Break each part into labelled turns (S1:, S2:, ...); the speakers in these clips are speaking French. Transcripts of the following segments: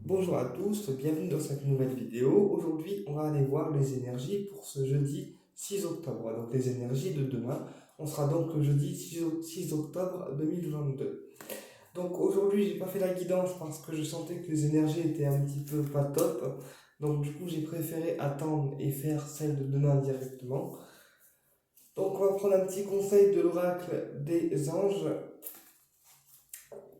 S1: Bonjour à tous, bienvenue dans cette nouvelle vidéo. Aujourd'hui, on va aller voir les énergies pour ce jeudi 6 octobre. Donc les énergies de demain, on sera donc le jeudi 6 octobre 2022. Donc aujourd'hui, j'ai pas fait la guidance parce que je sentais que les énergies étaient un petit peu pas top. Donc du coup, j'ai préféré attendre et faire celle de demain directement. Donc on va prendre un petit conseil de l'oracle des anges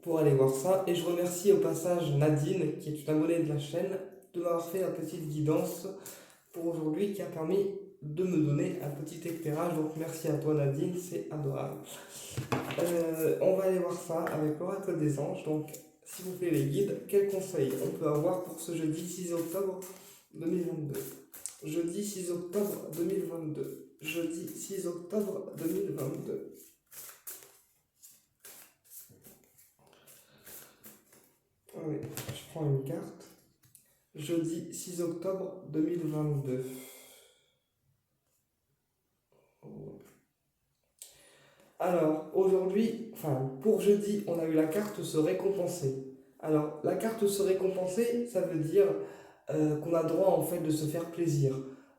S1: pour aller voir ça. Et je remercie au passage Nadine, qui est une abonnée de la chaîne, de m'avoir fait la petite guidance pour aujourd'hui qui a permis de me donner un petit éclairage. Donc merci à toi Nadine, c'est adorable. On va aller voir ça avec l'oracle des anges. Donc s'il vous plaît les guides, quels conseils on peut avoir pour ce jeudi 6 octobre 2022? Jeudi 6 octobre 2022. Jeudi 6 octobre 2022. Allez, je prends une carte. Jeudi 6 octobre 2022. Alors, aujourd'hui, pour jeudi, on a eu la carte se récompenser. Alors, la carte se récompenser, ça veut dire qu'on a droit en fait de se faire plaisir.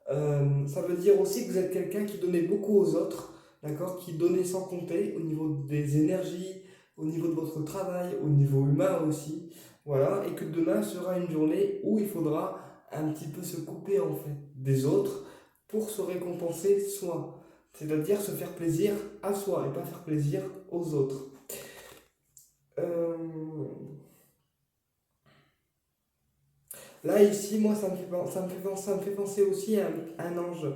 S1: Ça veut dire aussi que vous êtes quelqu'un qui donnait beaucoup aux autres, d'accord, qui donnait sans compter au niveau des énergies, au niveau de votre travail, au niveau humain aussi. Voilà, et que demain sera une journée où il faudra un petit peu se couper en fait des autres pour se récompenser soi. C'est-à-dire se faire plaisir à soi et pas faire plaisir aux autres. Euh, Là, ici, moi, ça me fait penser aussi à un ange.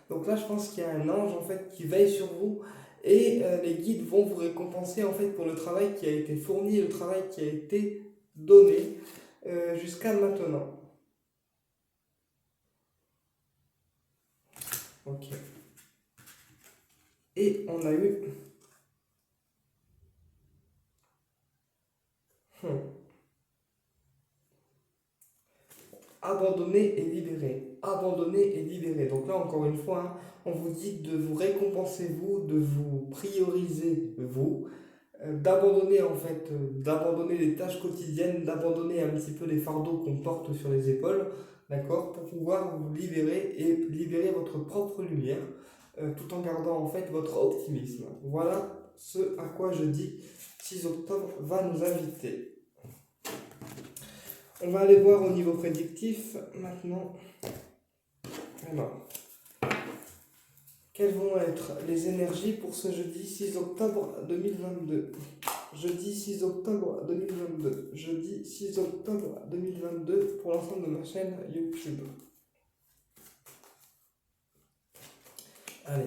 S1: Donc là, je pense qu'il y a un ange, en fait, qui veille sur vous et les guides vont vous récompenser, en fait, pour le travail qui a été fourni, le travail qui a été donné jusqu'à maintenant. Ok. Et on a eu... Abandonner et libérer. Abandonner et libérer. Donc là, encore une fois, hein, on vous dit de vous récompenser vous, de vous prioriser vous, d'abandonner en fait, d'abandonner les tâches quotidiennes, d'abandonner un petit peu les fardeaux qu'on porte sur les épaules, d'accord, pour pouvoir vous libérer et libérer votre propre lumière, tout en gardant en fait votre optimisme. Voilà ce à quoi je dis 6 octobre va nous inviter. On va aller voir au niveau prédictif maintenant. Alors, quelles vont être les énergies pour ce jeudi 6 octobre 2022? Jeudi 6 octobre 2022. Jeudi 6 octobre 2022 pour l'ensemble de ma chaîne YouTube. Allez.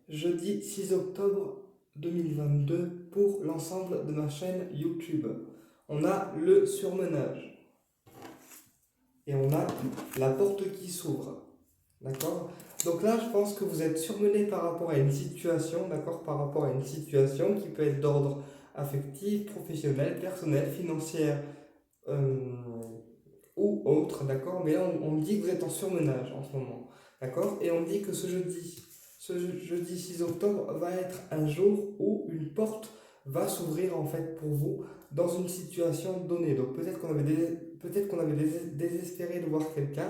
S1: Jeudi 6 octobre 2022 pour l'ensemble de ma chaîne YouTube. On a le surmenage. Et on a la porte qui s'ouvre. D'accord? Donc là, je pense que vous êtes surmené par rapport à une situation, d'accord? Par rapport à une situation qui peut être d'ordre affectif, professionnel, personnel, financière ou autre, d'accord? Mais là, on me dit que vous êtes en surmenage en ce moment, d'accord? Et on me dit que ce jeudi 6 octobre va être un jour où une porte va s'ouvrir en fait pour vous dans une situation donnée. Donc peut-être qu'on avait désespéré de voir quelqu'un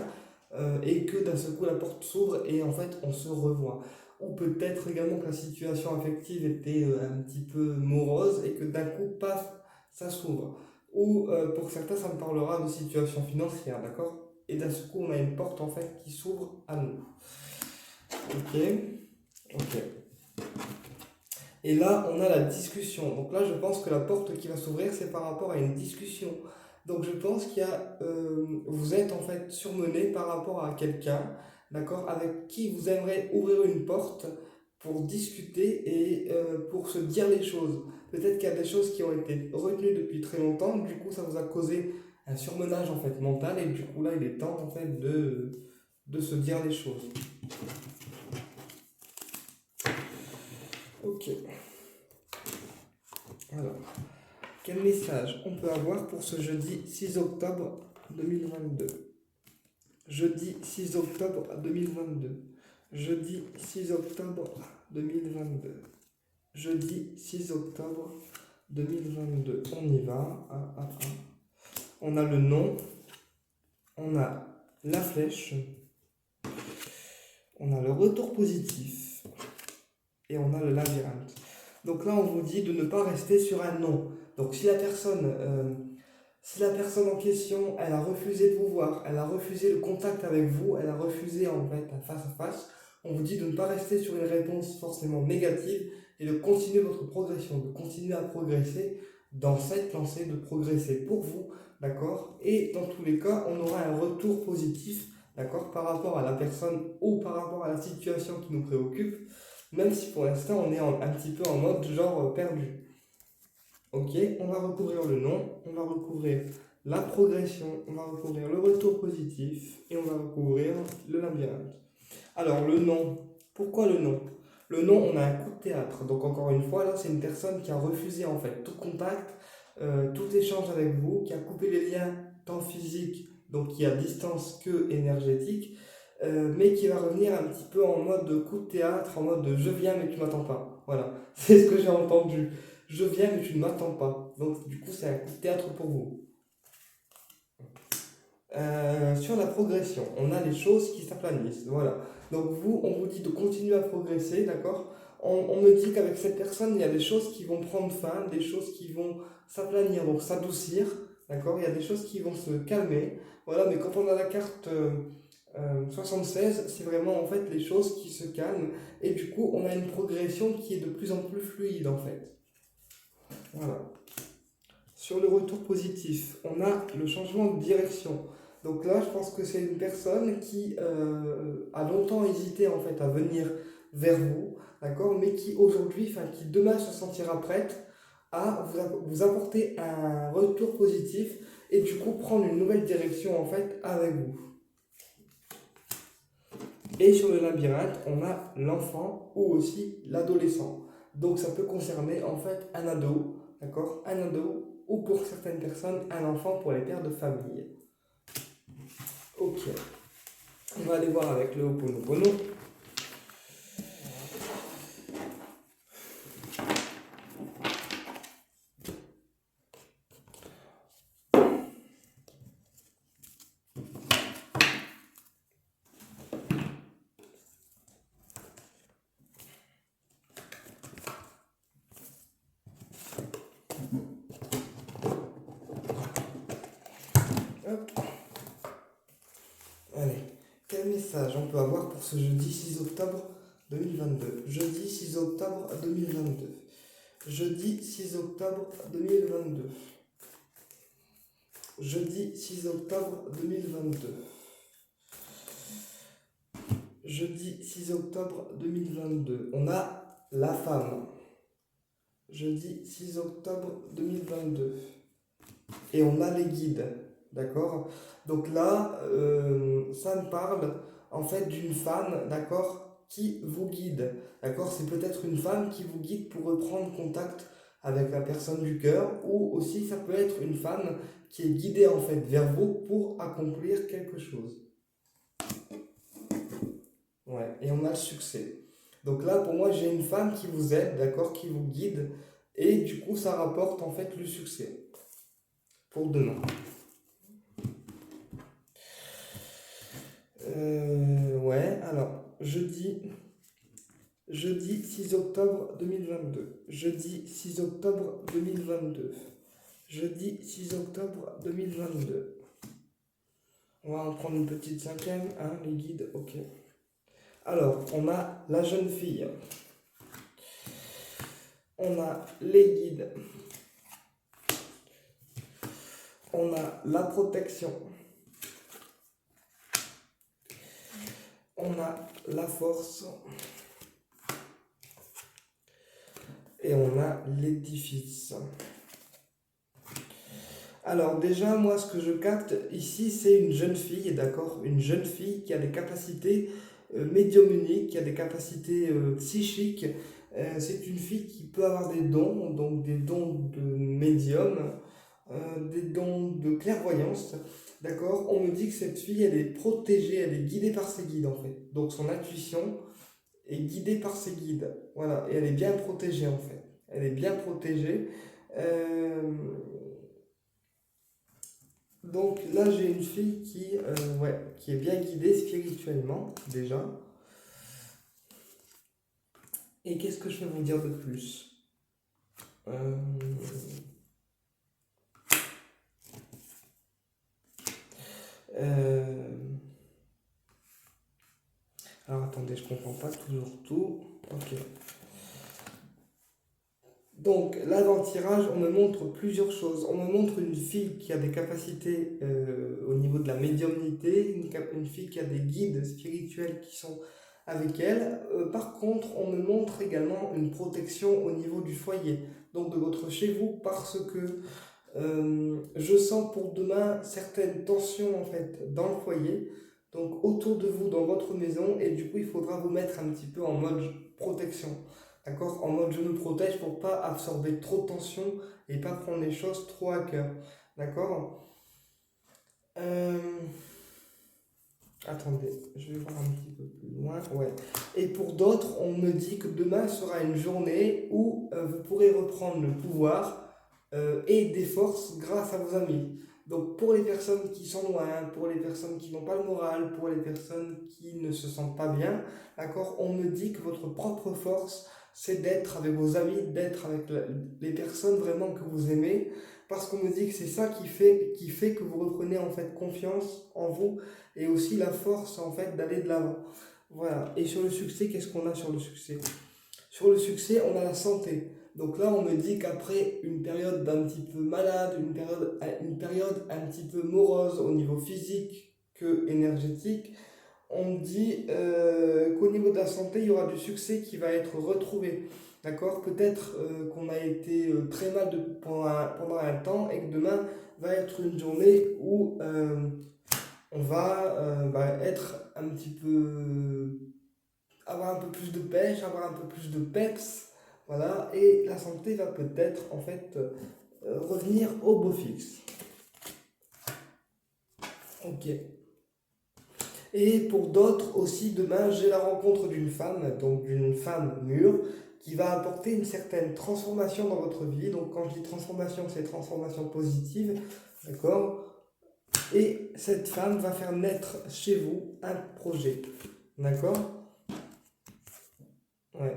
S1: et que d'un seul coup la porte s'ouvre et en fait on se revoit. Ou peut-être également que la situation affective était un petit peu morose et que d'un coup, paf, ça s'ouvre. Ou pour certains, ça me parlera de situation financière, d'accord? Et d'un seul coup, on a une porte en fait qui s'ouvre à nous. Ok, ok. Et là, on a la discussion. Donc là, je pense que la porte qui va s'ouvrir, c'est par rapport à une discussion. Donc je pense qu'il y a, vous êtes en fait surmené par rapport à quelqu'un, d'accord, avec qui vous aimeriez ouvrir une porte pour discuter et pour se dire les choses. Peut-être qu'il y a des choses qui ont été retenues depuis très longtemps, du coup ça vous a causé un surmenage en fait mental et du coup là il est temps en fait de se dire les choses. Ok. Alors, quel message on peut avoir pour ce jeudi 6 octobre 2022? Jeudi 6 octobre 2022. Jeudi 6 octobre 2022. Jeudi 6 octobre 2022. On y va. on a le nom, on a la flèche, on a le retour positif et on a le labyrinthe. Donc là, on vous dit de ne pas rester sur un non. Donc si la personne en question, elle a refusé de vous voir, elle a refusé le contact avec vous, elle a refusé en fait un face à face, on vous dit de ne pas rester sur une réponse forcément négative et de continuer votre progression, de continuer à progresser dans cette lancée, de progresser pour vous, d'accord? Et dans tous les cas, on aura un retour positif, d'accord, par rapport à la personne ou par rapport à la situation qui nous préoccupe, même si pour l'instant on est un petit peu en mode genre perdu. Ok, on va recouvrir le nom, on va recouvrir la progression, on va recouvrir le retour positif et on va recouvrir le labyrinthe. Alors le nom, pourquoi le nom? Le nom, on a un coup de théâtre. Donc encore une fois, là c'est une personne qui a refusé en fait tout contact, tout échange avec vous, qui a coupé les liens tant physiques, donc qui a distance que énergétique, mais qui va revenir un petit peu en mode coup de théâtre, en mode je viens mais tu m'attends pas. Voilà, c'est ce que j'ai entendu. Je viens mais tu ne m'attends pas. Donc du coup c'est un coup de théâtre pour vous. Sur la progression, on a les choses qui s'aplanissent. Voilà. Donc vous, on vous dit de continuer à progresser, d'accord? On me dit qu'avec cette personne, il y a des choses qui vont prendre fin, des choses qui vont s'aplanir, donc s'adoucir, d'accord? Il y a des choses qui vont se calmer. Voilà, mais quand on a la carte 76, c'est vraiment en fait les choses qui se calment et du coup, on a une progression qui est de plus en plus fluide en fait. Voilà. Sur le retour positif, on a le changement de direction. Donc là, je pense que c'est une personne qui a longtemps hésité en fait à venir vers vous, d'accord, mais qui aujourd'hui, enfin qui demain se sentira prête à vous apporter un retour positif et du coup prendre une nouvelle direction en fait avec vous. Et sur le labyrinthe, on a l'enfant ou aussi l'adolescent. Donc ça peut concerner en fait un ado, d'accord, un ado ou pour certaines personnes un enfant pour les pères de famille. Ok, on va aller voir avec le Ho'oponopono. Hop. Allez, quel message on peut avoir pour ce jeudi 6 octobre 2022? Jeudi 6 octobre 2022. Jeudi 6 octobre 2022. Jeudi 6 octobre 2022. Jeudi 6 octobre 2022. On a la femme. Jeudi 6 octobre 2022. Et on a les guides. D'accord? Donc là, ça me parle en fait d'une femme, d'accord, qui vous guide. D'accord? C'est peut-être une femme qui vous guide pour reprendre contact avec la personne du cœur, ou aussi ça peut être une femme qui est guidée en fait vers vous pour accomplir quelque chose. Ouais, et on a le succès. Donc là, pour moi, j'ai une femme qui vous aide, d'accord, qui vous guide, et du coup, ça rapporte en fait le succès pour demain. Ouais, alors, jeudi 6 octobre 2022. Jeudi 6 octobre 2022. Jeudi 6 octobre 2022. On va en prendre une petite cinquième, hein, les guides, ok. Alors, on a la jeune fille. On a les guides. On a la protection. On a la force. Et on a l'édifice. Alors déjà, moi, ce que je capte ici, c'est une jeune fille, d'accord? Une jeune fille qui a des capacités médiumniques, qui a des capacités psychiques. C'est une fille qui peut avoir des dons, donc des dons de médium, des dons de clairvoyance, d'accord? On me dit que cette fille, elle est protégée, elle est guidée par ses guides, en fait. Donc son intuition est guidée par ses guides, voilà, et elle est bien protégée, en fait. Elle est bien protégée. Euh, Donc là, j'ai une fille qui est bien guidée spirituellement, déjà. Et qu'est-ce que je vais vous dire de plus? Euh, euh, alors attendez, je comprends pas toujours tout. Ok. Donc là, dans le tirage, on me montre plusieurs choses. On me montre une fille qui a des capacités au niveau de la médiumnité, une fille qui a des guides spirituels qui sont avec elle. Par contre, on me montre également une protection au niveau du foyer, donc de votre chez vous, parce que je sens pour demain certaines tensions en fait dans le foyer, donc autour de vous, dans votre maison, et du coup, il faudra vous mettre un petit peu en mode protection. D'accord? En mode je me protège pour pas absorber trop de tension et pas prendre les choses trop à cœur. D'accord? Euh, Attendez, je vais voir un petit peu plus loin. Ouais. Et pour d'autres, on me dit que demain sera une journée où vous pourrez reprendre le pouvoir et des forces grâce à vos amis. Donc pour les personnes qui sont loin, pour les personnes qui n'ont pas le moral, pour les personnes qui ne se sentent pas bien, d'accord, on me dit que votre propre force, c'est d'être avec vos amis, d'être avec les personnes vraiment que vous aimez, parce qu'on me dit que c'est ça qui fait que vous reprenez en fait confiance en vous et aussi la force en fait d'aller de l'avant. Voilà. Et sur le succès, qu'est-ce qu'on a sur le succès? Sur le succès, on a la santé. Donc là, on me dit qu'après une période d'un petit peu malade, une période un petit peu morose au niveau physique que énergétique, on me dit qu'au niveau de la santé, il y aura du succès qui va être retrouvé. D'accord? Peut-être qu'on a été très mal pendant un temps et que demain va être une journée où on va être un petit peu, avoir un peu plus de pêche, avoir un peu plus de peps, voilà, et la santé va peut-être en fait revenir au beau fixe. Ok. Et pour d'autres aussi, demain, j'ai la rencontre d'une femme, donc d'une femme mûre, qui va apporter une certaine transformation dans votre vie. Donc quand je dis transformation, c'est transformation positive, d'accord? Et cette femme va faire naître chez vous un projet, d'accord? Ouais.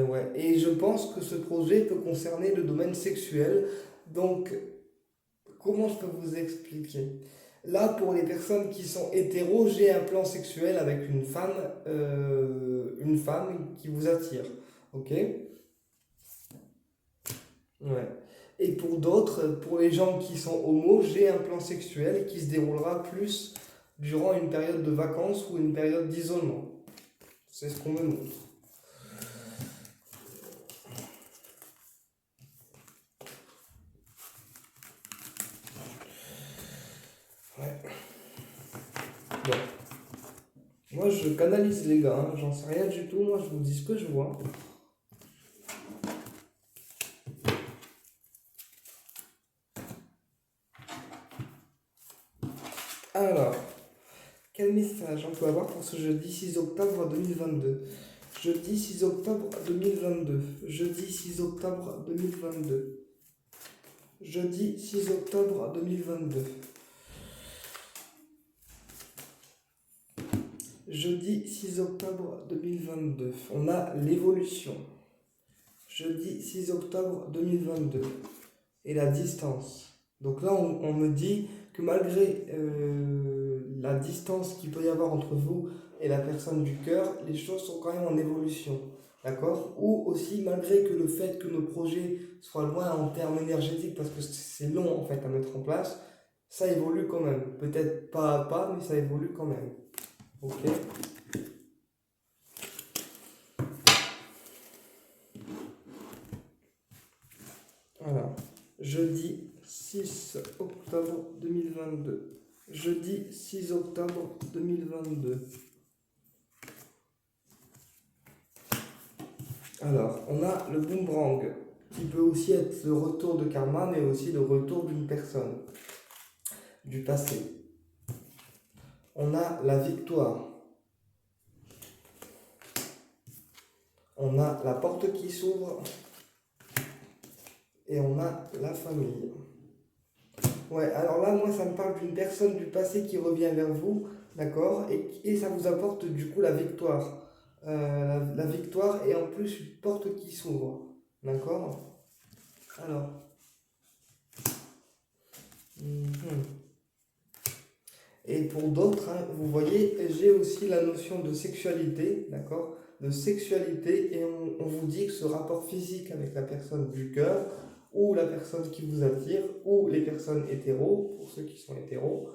S1: Ouais. Et je pense que ce projet peut concerner le domaine sexuel. Donc, comment je peux vous expliquer? Là, pour les personnes qui sont hétéros, j'ai un plan sexuel avec une femme qui vous attire. Ok? Ouais. Et pour d'autres, pour les gens qui sont homos, j'ai un plan sexuel qui se déroulera plus durant une période de vacances ou une période d'isolement. C'est ce qu'on me montre. Ouais. Bon. Moi, je canalise les gars, hein. J'en sais rien du tout. Moi, je vous dis ce que je vois. Alors, quel message on peut avoir pour ce jeudi 6 octobre 2022? Jeudi 6 octobre 2022. Jeudi 6 octobre 2022. Jeudi 6 octobre 2022. Jeudi 6 octobre 2022. On a l'évolution. Jeudi 6 octobre 2022. Et la distance. Donc là, on me dit que malgré la distance qu'il peut y avoir entre vous et la personne du cœur, les choses sont quand même en évolution. D'accord? Ou aussi, malgré que le fait que nos projets soient loin en termes énergétiques, parce que c'est long en fait à mettre en place, ça évolue quand même. Peut-être pas à pas, mais ça évolue quand même. Ok? Voilà. Jeudi 6 octobre 2022. Jeudi 6 octobre 2022. Alors, on a le boomerang, qui peut aussi être le retour de karma, mais aussi le retour d'une personne, du passé. On a la victoire. On a la porte qui s'ouvre. et on a la famille. Ouais, alors là, moi, ça me parle d'une personne du passé qui revient vers vous, d'accord, et ça vous apporte du coup la victoire. La victoire et en plus une porte qui s'ouvre, d'accord? Alors, mhm. Et pour d'autres, hein, vous voyez, j'ai aussi la notion de sexualité, d'accord? De sexualité, et on vous dit que ce rapport physique avec la personne du cœur, ou la personne qui vous attire, ou les personnes hétéros, pour ceux qui sont hétéros,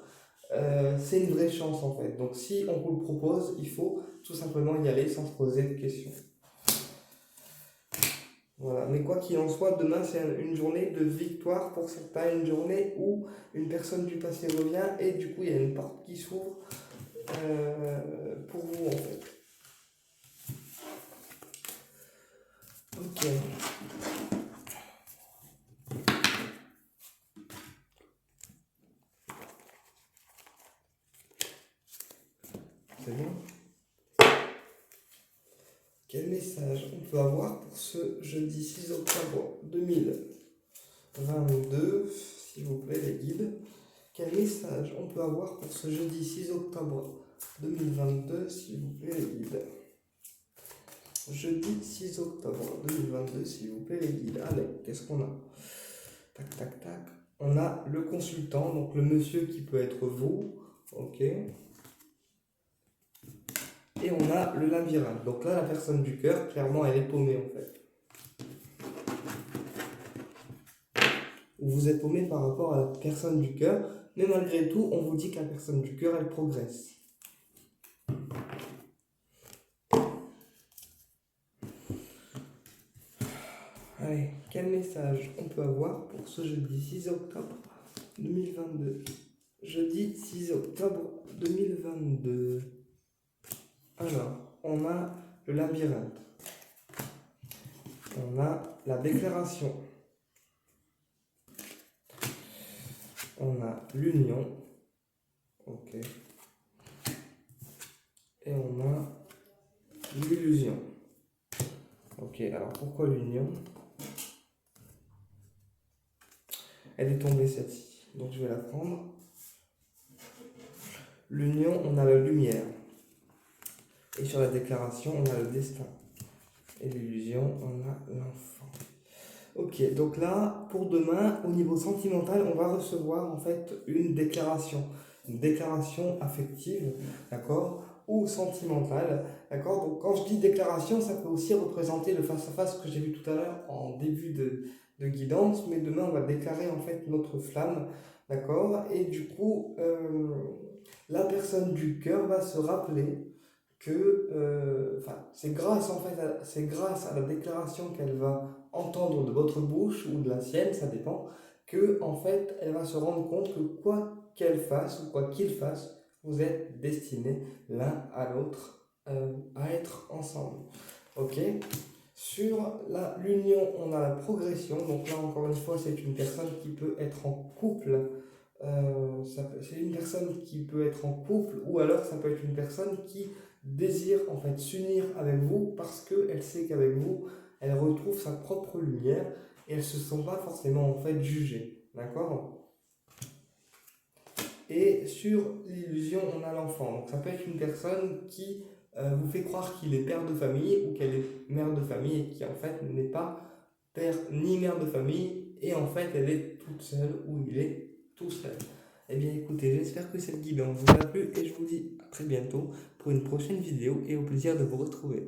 S1: c'est une vraie chance en fait. Donc si on vous le propose, il faut tout simplement y aller sans se poser de questions. Voilà. Mais quoi qu'il en soit, demain c'est une journée de victoire pour certains, une journée où une personne du passé revient et du coup il y a une porte qui s'ouvre pour vous en fait. Ok. C'est bon. Quel message on peut avoir pour ce jeudi 6 octobre 2022, s'il vous plaît les guides? Quel message on peut avoir pour ce jeudi 6 octobre 2022, s'il vous plaît les guides? Jeudi 6 octobre 2022, s'il vous plaît les guides. Allez, qu'est-ce qu'on a? Tac, tac, tac. On a le consultant, donc le monsieur qui peut être vous. Ok. Et on a le labyrinthe. Donc là, la personne du cœur, clairement, elle est paumée en fait. Vous êtes paumé par rapport à la personne du cœur, mais malgré tout, on vous dit que la personne du cœur, elle progresse. Allez, quel message on peut avoir pour ce jeudi 6 octobre 2022? Jeudi 6 octobre 2022. Alors, on a le labyrinthe. On a la déclaration. On a l'union. Ok. Et on a l'illusion. Ok, alors pourquoi l'union? Elle est tombée celle-ci, donc je vais la prendre. L'union, on a la lumière. Et sur la déclaration, on a le destin. Et l'illusion, on a l'enfant. Ok, donc là, pour demain, au niveau sentimental, on va recevoir en fait une déclaration affective, d'accord, ou sentimentale, d'accord. Donc quand je dis déclaration, ça peut aussi représenter le face-à-face que j'ai vu tout à l'heure en début de guidance, mais demain, on va déclarer en fait notre flamme, d'accord, et du coup, la personne du cœur va se rappeler que c'est grâce c'est grâce à la déclaration qu'elle va entendre de votre bouche ou de la sienne, ça dépend, que en fait elle va se rendre compte que quoi qu'elle fasse ou quoi qu'il fasse, vous êtes destinés l'un à l'autre à être ensemble. Ok. Sur l'union, on a la progression. Donc là, encore une fois, c'est une personne qui peut être en couple. C'est une personne qui peut être en couple ou alors ça peut être une personne qui désire en fait s'unir avec vous parce qu'elle sait qu'avec vous, elle retrouve sa propre lumière et elle ne se sent pas forcément en fait jugée. D'accord? Et sur l'illusion, on a l'enfant. Donc ça peut être une personne qui vous fait croire qu'il est père de famille ou qu'elle est mère de famille et qui en fait n'est pas père ni mère de famille et en fait elle est toute seule ou il est tout seul. Eh bien écoutez, j'espère que cette guidance vous a plu et je vous dis à très bientôt pour une prochaine vidéo et au plaisir de vous retrouver.